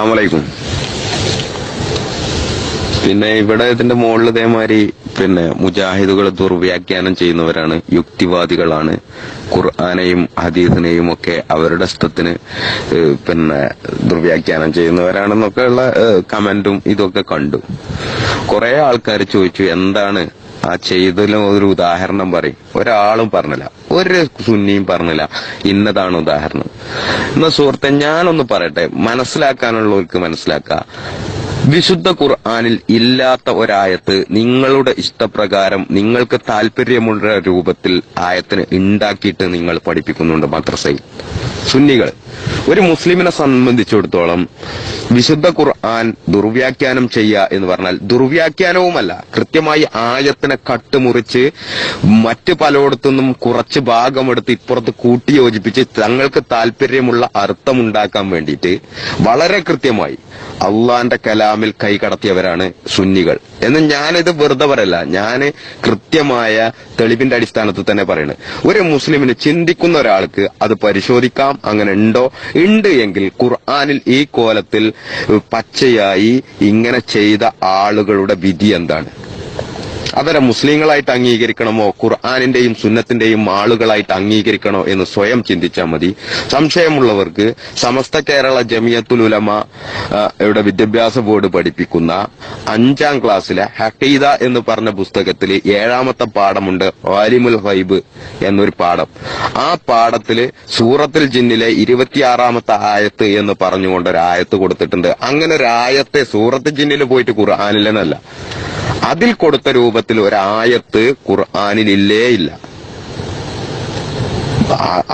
അസ്സലാമലൈക്കും. ഇവിടെ ഇതിന്റെ മുകളിൽ ഇതേമാതിരി മുജാഹിദുകൾ ദുർവ്യാഖ്യാനം ചെയ്യുന്നവരാണ്, യുക്തിവാദികളാണ്. ഖുർആനെയും ഹദീസിനെയും ഒക്കെ അവരുടെ ഇഷ്ടത്തിന് ദുർവ്യാഖ്യാനം ചെയ്യുന്നവരാണെന്നൊക്കെയുള്ള കമന്റും ഇതൊക്കെ കണ്ടു. കുറെ ആൾക്കാർ ചോദിച്ചു എന്താണ് ആ ചെയ്തതിലും ഒരു ഉദാഹരണം പറയും. ഒരാളും പറഞ്ഞില്ല, ഒരു സുന്നിയും പറഞ്ഞില്ല ഇന്നതാണ് ഉദാഹരണം. എന്നാ സുഹൃത്തെ, ഞാനൊന്ന് പറയട്ടെ, മനസ്സിലാക്കാനുള്ളവർക്ക് മനസ്സിലാക്കാം. വിശുദ്ധ ഖുർആനിൽ ഇല്ലാത്ത ഒരായത്ത് നിങ്ങളുടെ ഇഷ്ടപ്രകാരം നിങ്ങൾക്ക് താല്പര്യമുള്ള രൂപത്തിൽ ആയത്തിന് ഉണ്ടാക്കിയിട്ട് നിങ്ങൾ പഠിപ്പിക്കുന്നുണ്ട് മദ്രസയിൽ. സുന്നികൾ, ഒരു മുസ്ലിമിനെ സംബന്ധിച്ചിടത്തോളം വിശുദ്ധ ഖുർആൻ ദുർവ്യാഖ്യാനം ചെയ്യുക എന്ന് പറഞ്ഞാൽ ദുർവ്യാഖ്യാനവുമല്ല, കൃത്യമായി ആയത്തിനെ കട്ടുമുറിച്ച് മറ്റ് പലയിടത്തുനിന്നും കുറച്ച് ഭാഗമെടുത്ത് ഇപ്പുറത്ത് കൂട്ടിയോജിപ്പിച്ച് തങ്ങൾക്ക് താല്പര്യമുള്ള അർത്ഥമുണ്ടാക്കാൻ വേണ്ടിയിട്ട് വളരെ കൃത്യമായി അള്ളാന്റെ കലാമിൽ കൈകടത്തിയവരാണ് സുന്നികൾ എന്ന് ഞാനിത് വെറുതെ പറയല്ല, ഞാൻ കൃത്യമായ തെളിവിന്റെ അടിസ്ഥാനത്തിൽ തന്നെ പറയുന്നത്. ഒരു മുസ്ലിമിന് ചിന്തിക്കുന്ന ഒരാൾക്ക് അത് പരിശോധിക്കാം. അങ്ങനെ ഉണ്ട് എങ്കിൽ ഖുർആനിൽ ഈ കോലത്തിൽ പച്ചയായി ഇങ്ങനെ ചെയ്ത ആളുകളുടെ വിധി എന്താണ്? അവരെ മുസ്ലിങ്ങളായിട്ട് അംഗീകരിക്കണമോ ഖുർആനിന്റെയും സുന്നത്തിന്റെയും ആളുകളായിട്ട് അംഗീകരിക്കണോ എന്ന് സ്വയം ചിന്തിച്ചാൽ മതി. സംശയമുള്ളവർക്ക് സമസ്ത കേരള ജമിയത്തുൽ ഉലമ യുടെ വിദ്യാഭ്യാസ ബോർഡ് പഠിപ്പിക്കുന്ന 5ാം ക്ലാസ്സിലെ ഹഖീദ എന്ന് പറഞ്ഞ പുസ്തകത്തിൽ 7ാമത്തെ പാഠമുണ്ട്, ആലിമുൽ ഗൈബ് എന്നൊരു പാഠം. ആ പാഠത്തില് സൂറത്തുൽ ജിന്നിലെ 26ാമത്തെ ആയത്ത് എന്ന് പറഞ്ഞുകൊണ്ട് ഒരു ആയത്ത് കൊടുത്തിട്ടുണ്ട്. അങ്ങനെ ഒരു ആയത്തെ സൂറത്തുൽ ജിന്നിൽ പോയിട്ട് ഖുർആനിലെന്നല്ല, അതിൽ കൊടുത്ത രൂപത്തിൽ ഒരായത്ത് ഖുർആനിലില്ലേ ഇല്ല.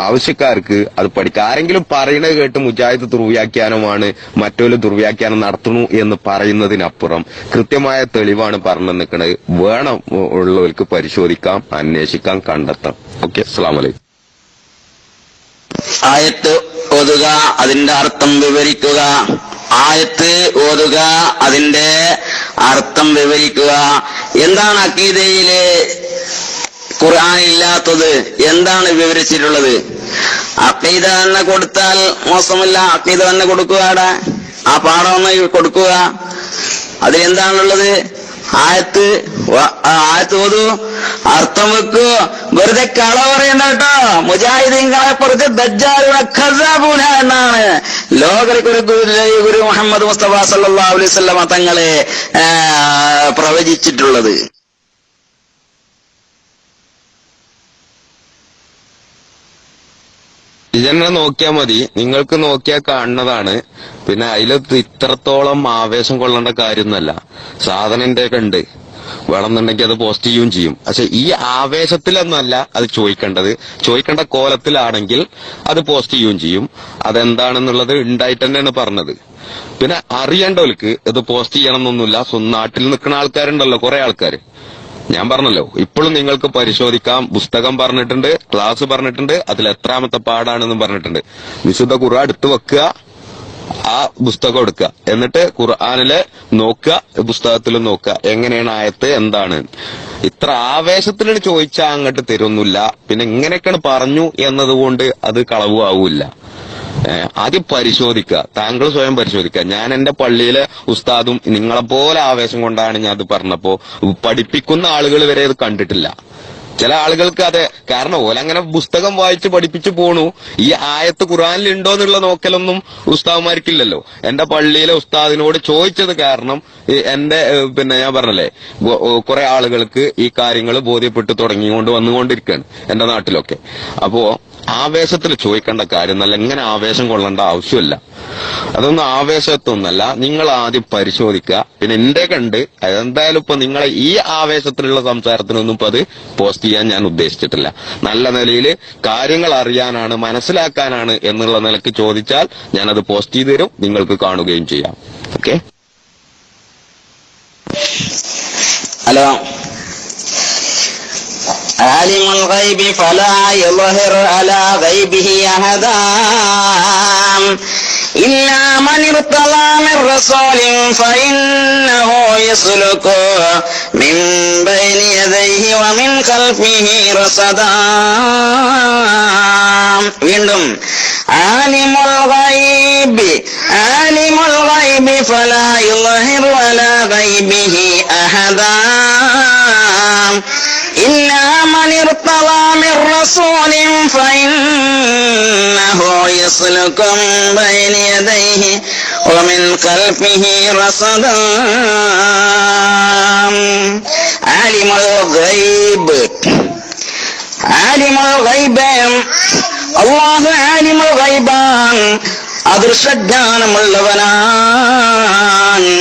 ആവശ്യക്കാർക്ക് അത് പഠിക്കാം. ആരെങ്കിലും പറയുന്നത് കേട്ട് മുജാഹിദ് ദുർവ്യാഖ്യാനമാണ്, മറ്റൊരു ദുർവ്യാഖ്യാനം നടത്തുന്നു എന്ന് പറയുന്നതിനപ്പുറം കൃത്യമായ തെളിവാണ് പറഞ്ഞു നിൽക്കുന്നത്. വേണം ഉള്ളവർക്ക് പരിശോധിക്കാം, അന്വേഷിക്കാം, കണ്ടെത്താം. ഓക്കെ, അസ്സലാമു അലൈക്കും. ആയത്ത് ഓതുക, അതിന്റെ അർത്ഥം വിവരിക്കുക. ആയത്ത് ഓതുക, അതിന്റെ അർത്ഥം വിവരിക്കുക. എന്താണ് അഖീദയില് ഖുർആനില്ലാത്തത്? എന്താണ് വിവരിച്ചിട്ടുള്ളത്? അഖീദ തന്നെ കൊടുത്താൽ മോശമല്ല, അഖീദ തന്നെ കൊടുക്കുക. ആ പാഠം ഒന്ന് കൊടുക്കുക. അതിലെന്താണുള്ളത്? ആയത്ത് ഓതു, അർത്ഥം വെക്കൂ. വെറുതെ കള പറയണ്ട കേട്ടോ. മുജാഹിദീങ്ങളെ കുറിച്ച് ദജ്ജാലുന ഖസാബൂന എന്നാണ് ലോകർക്ക് ഗുരു മുഹമ്മദ് മുസ്തഫ സല്ലല്ലാഹു അലൈഹി വസല്ലം തങ്ങളെ പ്രവചിച്ചിട്ടുള്ളത്. ഇതന്നെ നോക്കിയാൽ മതി, നിങ്ങൾക്ക് നോക്കിയാൽ കാണുന്നതാണ്. അതിൽ ഇത്രത്തോളം ആവേശം കൊള്ളേണ്ട കാര്യമൊന്നുമല്ല. സാധനന്റെയൊക്കെ ഉണ്ട്, വേണമെന്നുണ്ടെങ്കിൽ അത് പോസ്റ്റ് ചെയ്യുകയും ചെയ്യും. പക്ഷെ ഈ ആവേശത്തിലൊന്നല്ല അത് ചോദിക്കേണ്ടത്. ചോദിക്കേണ്ട കോലത്തിലാണെങ്കിൽ അത് പോസ്റ്റ് ചെയ്യുകയും ചെയ്യും. അതെന്താണെന്നുള്ളത് ഉണ്ടായിട്ട് തന്നെയാണ് പറഞ്ഞത്. അറിയേണ്ടവർക്ക് ഇത് പോസ്റ്റ് ചെയ്യണം എന്നൊന്നുമില്ല. നാട്ടിൽ നിൽക്കുന്ന ആൾക്കാരുണ്ടല്ലോ, കുറെ ആൾക്കാർ. ഞാൻ പറഞ്ഞല്ലോ, ഇപ്പോഴും നിങ്ങൾക്ക് പരിശോധിക്കാം. പുസ്തകം പറഞ്ഞിട്ടുണ്ട്, ക്ലാസ് പറഞ്ഞിട്ടുണ്ട്, അതിൽ എത്രാമത്തെ പാടാണെന്നും പറഞ്ഞിട്ടുണ്ട്. വിശുദ്ധ ഖുർആൻ എടുത്തു വെക്കുക, ആ പുസ്തകം എടുക്കുക, എന്നിട്ട് ഖുർആനിലെ നോക്കുക, പുസ്തകത്തിൽ നോക്കുക എങ്ങനെയാണ് ആയത്ത് എന്താണ്. ഇത്ര ആവേശത്തിലാണ് ചോദിച്ചാൽ അങ്ങോട്ട് തരുന്നില്ല. ഇങ്ങനെയൊക്കെയാണ് പറഞ്ഞു എന്നതുകൊണ്ട് അത് കളവ് ആവൂല്ല. ആദ്യം പരിശോധിക്കുക, താങ്കൾ സ്വയം പരിശോധിക്കുക. ഞാൻ എന്റെ പള്ളിയിലെ ഉസ്താദും നിങ്ങളെപ്പോലെ ആവേശം കൊണ്ടാണ് ഞാൻ അത് പറഞ്ഞപ്പോ പഠിപ്പിക്കുന്ന ആളുകൾ വരെ അത് കണ്ടിട്ടില്ല. ചില ആളുകൾക്ക് അതെ, കാരണം ഓലങ്ങനെ പുസ്തകം വായിച്ച് പഠിപ്പിച്ചു പോണു. ഈ ആയത്ത് ഖുർആനിൽ ഉണ്ടോ എന്നുള്ള നോക്കലൊന്നും ഉസ്താദ്മാർക്കില്ലല്ലോ. എന്റെ പള്ളിയിലെ ഉസ്താദിനോട് ചോദിച്ചത് കാരണം എന്റെ ഞാൻ പറഞ്ഞല്ലേ, കുറെ ആളുകൾക്ക് ഈ കാര്യങ്ങൾ ബോധ്യപ്പെട്ടു തുടങ്ങിക്കൊണ്ട് വന്നുകൊണ്ടിരിക്കുകയാണ് എന്റെ നാട്ടിലൊക്കെ. അപ്പോ ആവേശത്തിൽ ചോദിക്കേണ്ട കാര്യം നല്ല, ഇങ്ങനെ ആവേശം കൊള്ളേണ്ട ആവശ്യമില്ല. അതൊന്നും ആവേശത്തൊന്നല്ല. നിങ്ങൾ ആദ്യം പരിശോധിക്കുക. എന്റെ കണ്ട് അതെന്തായാലും ഇപ്പൊ നിങ്ങളെ ഈ ആവേശത്തിലുള്ള സംസാരത്തിനൊന്നും ഇപ്പൊ അത് പോസ്റ്റ് ചെയ്യാൻ ഞാൻ ഉദ്ദേശിച്ചിട്ടില്ല. നല്ല നിലയിൽ കാര്യങ്ങൾ അറിയാനാണ്, മനസ്സിലാക്കാനാണ് എന്നുള്ള നിലക്ക് ചോദിച്ചാൽ ഞാനത് പോസ്റ്റ് ചെയ്തു തരും, നിങ്ങൾക്ക് കാണുകയും ചെയ്യാം. ഓക്കെ. ഹലോ. عالم الغيب فلا يظهر على غيبه أحدا إلا من ارتضى من رسول فإنه يسلك من بين يديه ومن خلفه رصدا. വീണ്ടും ആലിമുൽ ഗൈബ് فلا يظهر على غيبه أحدا إلا من ارتضى من رسول فإنه يسلك من بين يديه ومن خلفه رصدا عالم الغيب അല്ലാഹു ആലിമുൽ ഗൈബാൻ, അദൃശ്യജ്ഞാനമുള്ളവനാണ്.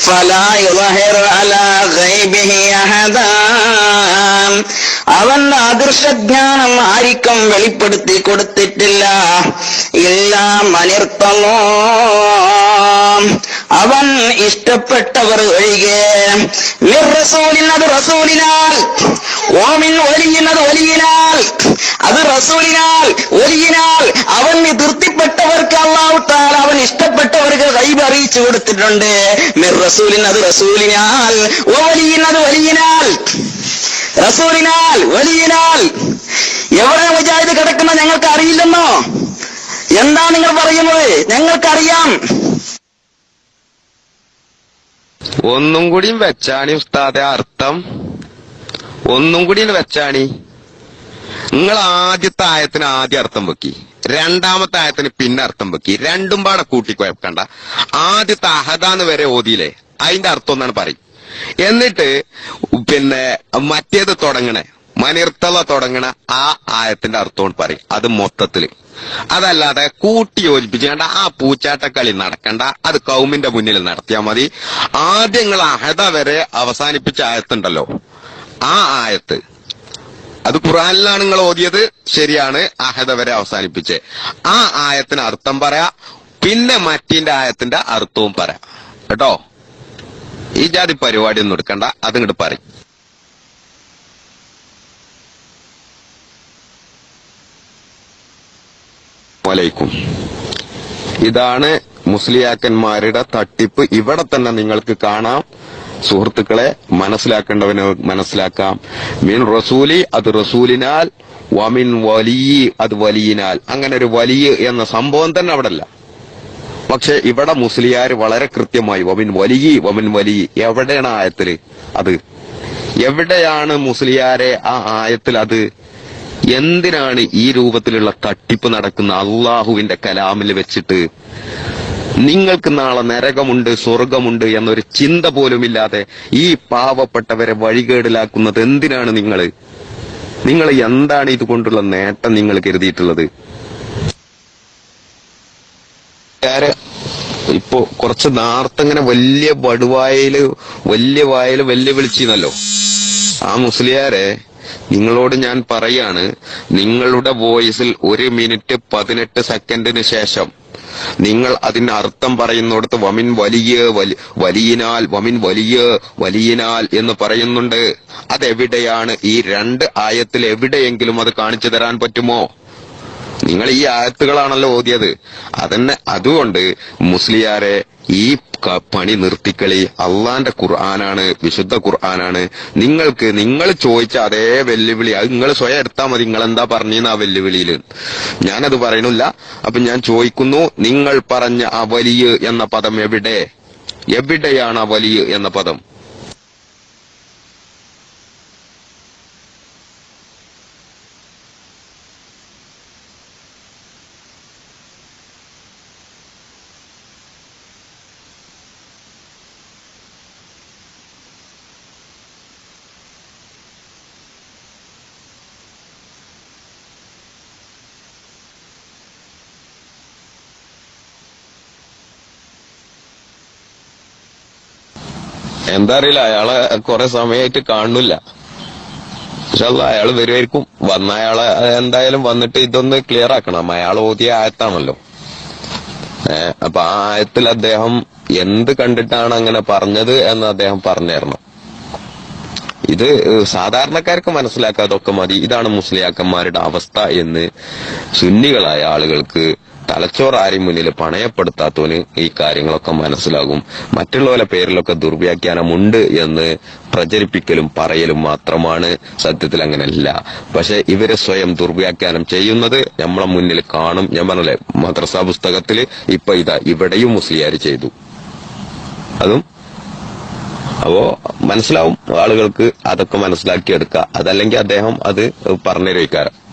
ഫലാ യുദ്ഹിറു അലാ ഗൈബിഹി അഹദാ, അവന്റെ അദൃശ്യജ്ഞാനം ആർക്കും വെളിപ്പെടുത്തി കൊടുത്തിട്ടില്ല. ഇല്ലാ മനിർത്തല്ലോ, അവൻ ഇഷ്ടപ്പെട്ടവർ ഒഴികെ. മിർ റസൂലിൻ, അത് റസൂലിനാൽ. ഓമിൻ വലിയിൻ, അത് വലിയിനാൽ. അത് റസൂലിനാൽ, വലിയിനാൽ. അവന് തൃപ്തിപ്പെട്ടവർക്ക് അല്ലാഹു തആല അവൻ ഇഷ്ടപ്പെട്ടവർക്ക് ഗൈബ് അറിയിച്ചു കൊടുത്തിട്ടുണ്ട്. മിർ റസൂലിൻ, അത് റസൂലിനാൽ. ഓ വലിയിൻ, അത് വലിയിനാൽ. റസൂലിനാൽ, വലിയിനാൽ. എവിടെ മുജാഹിദ് കിടക്കുന്ന ഞങ്ങൾക്ക് അറിയില്ലെന്നോ? എന്താ നിങ്ങൾ പറയുന്നത്? ഞങ്ങൾക്കറിയാം. ഒന്നും കൂടിയും വെച്ചാണി ഉസ്താദെ അർത്ഥം, ഒന്നും കൂടി വെച്ചാണി. നിങ്ങൾ ആദ്യത്തെ ആയത്തിന് ആദ്യം അർത്ഥം വെക്കി, രണ്ടാമത്തെ ആയത്തിന് പിന്നെ അർത്ഥം വെക്കി. രണ്ടും പാടെ കൂട്ടിക്കുഴക്കണ്ട. ആദ്യത്തെ അഹദാന്ന് വരെ ഓതിയില്ലേ, അതിന്റെ അർത്ഥം ഒന്നാണ് പറയും. എന്നിട്ട് പിന്നെ മറ്റേത് തുടങ്ങണേ, മനിർത്തല തുടങ്ങണ ആ ആയത്തിന്റെ അർത്ഥം പറയും. അത് മൊത്തത്തില്. അതല്ലാതെ കൂട്ടി യോജിപ്പിച്ചുകൊണ്ട് ആ പൂച്ചാട്ടക്കളി നടക്കണ്ട. അത് കൗമിന്റെ മുന്നിൽ നടത്തിയാൽ മതി. ആദ്യം നിങ്ങൾ അഹദ വരെ അവസാനിപ്പിച്ച ആയത്തുണ്ടല്ലോ, ആ ആയത്ത് അത് ഖുർആനിലാണ് നിങ്ങൾ ഓതിയത്, ശരിയാണ്. അഹദ വരെ അവസാനിപ്പിച്ച് ആ ആയത്തിന് അർത്ഥം പറയാ, പിന്നെ മറ്റിന്റെ ആയത്തിന്റെ അർത്ഥവും പറയാം കേട്ടോ. ഈ ജാതി പരിപാടി ഒന്നും എടുക്കണ്ട, അതിങ്ങോട്ട് പറയും. വലൈക്കും. ഇതാണ് മുസ്ലിയാക്കന്മാരുടെ തട്ടിപ്പ്. ഇവിടെ തന്നെ നിങ്ങൾക്ക് കാണാം. സുഹൃത്തുക്കളെ, മനസ്സിലാക്കേണ്ടവന് മനസ്സിലാക്കാം. മിൻ റസൂലി, അത് റസൂലിനാൽ. വമിൻ വലിയ, അത് വലിയിനാൽ. അങ്ങനെ ഒരു വലിയ എന്ന സംഭവം തന്നെ അവിടെ അല്ല. പക്ഷെ ഇവിടെ മുസ്ലിയാർ വളരെ കൃത്യമായി വമിൻ വലിയ എവിടെയാണ് ആയത്തില്? അത് എവിടെയാണ് മുസ്ലിയാരെ ആ ആയത്തിൽ? അത് എന്തിനാണ് ഈ രൂപത്തിലുള്ള തട്ടിപ്പ് നടക്കുന്ന അള്ളാഹുവിന്റെ കലാമിൽ വെച്ചിട്ട്? നിങ്ങൾക്ക് നാളെ നരകമുണ്ട്, സ്വർഗമുണ്ട് എന്നൊരു ചിന്ത പോലുമില്ലാതെ ഈ പാവപ്പെട്ടവരെ വഴികേടിലാക്കുന്നത് എന്തിനാണ്? നിങ്ങൾ എന്താണ് ഇതുകൊണ്ടുള്ള നേട്ടം നിങ്ങൾ കരുതിയിട്ടുള്ളത്? ഇപ്പോ കുറച്ച് നേർത്തങ്ങനെ വലിയ വായല് വെല്ലുവിളിച്ചിരുന്നല്ലോ ആ മുസ്ലിയാരെ. നിങ്ങളോട് ഞാൻ പറയാണ്, നിങ്ങളുടെ വോയിസിൽ 1 മിനിറ്റ് 18 സെക്കൻഡിന് ശേഷം നിങ്ങൾ അതിന് അർത്ഥം പറയുന്നിടത്ത് വമിൻ വലിയനാൽ, വമിൻ വലിയനാൽ എന്ന് പറയുന്നുണ്ട്. അതെവിടെയാണ്? ഈ 2 ആയത്തിൽ എവിടെയെങ്കിലും അത് കാണിച്ചു തരാൻ പറ്റുമോ? നിങ്ങൾ ഈ ആയത്തുകളാണല്ലോ ഓതിയത്. അതന്നെ. അതുകൊണ്ട് മുസ്ലിയാരെ, ഈ പണി നിർത്തിക്കളി. അള്ളാന്റെ ഖുർആനാണ്, വിശുദ്ധ ഖുർആനാണ്. നിങ്ങൾ ചോദിച്ച അതേ വെല്ലുവിളി അത് നിങ്ങൾ സ്വയം എടുത്താൽ മതി. നിങ്ങൾ എന്താ പറഞ്ഞീന്ന് ആ വെല്ലുവിളിയില്? ഞാനത് പറയണില്ല. അപ്പൊ ഞാൻ ചോദിക്കുന്നു, നിങ്ങൾ പറഞ്ഞ ആ വലിയ എന്ന പദം എവിടെയാണ് ആ വലിയ എന്ന പദം? എന്താ അറിയില്ല, അയാളെ കുറെ സമയമായിട്ട് കാണുന്നില്ല. പക്ഷെ അയാള് വരുമായിരിക്കും. അയാളെ എന്തായാലും വന്നിട്ട് ഇതൊന്ന് ക്ലിയർ ആക്കണം. അയാൾ ഓതിയ ആയത്താണല്ലോ. അപ്പൊ ആ ആയത്തിൽ അദ്ദേഹം എന്ത് കണ്ടിട്ടാണ് അങ്ങനെ പറഞ്ഞത് എന്ന് അദ്ദേഹം പറഞ്ഞു തരണം. ഇത് സാധാരണക്കാർക്ക് മനസ്സിലാക്കാതൊക്കെ മതി. ഇതാണ് മുസ്ലിയാക്കന്മാരുടെ അവസ്ഥ എന്ന് സുന്നികളായ ആളുകൾക്ക്, തലച്ചോറ് ആരും മുന്നിൽ പണയപ്പെടുത്താത്തവന് ഈ കാര്യങ്ങളൊക്കെ മനസ്സിലാകും. മറ്റുള്ളവരുടെ പേരിലൊക്കെ ദുർവ്യാഖ്യാനമുണ്ട് എന്ന് പ്രചരിപ്പിക്കലും പറയലും മാത്രമാണ്. സത്യത്തിൽ അങ്ങനെയല്ല. പക്ഷെ ഇവര് സ്വയം ദുർവ്യാഖ്യാനം ചെയ്യുന്നത് നമ്മളെ മുന്നിൽ കാണും. ഞാൻ പറഞ്ഞല്ലേ, മദ്രസാ പുസ്തകത്തില് ഇപ്പൊ ഇവിടെയും മുസ്ലിയാർ ചെയ്തു. അതും അപ്പോ മനസ്സിലാവും ആളുകൾക്ക്, അതൊക്കെ മനസ്സിലാക്കിയെടുക്കുക. അതല്ലെങ്കിൽ അദ്ദേഹം അത് പറഞ്ഞു തരുവിക്കാരം.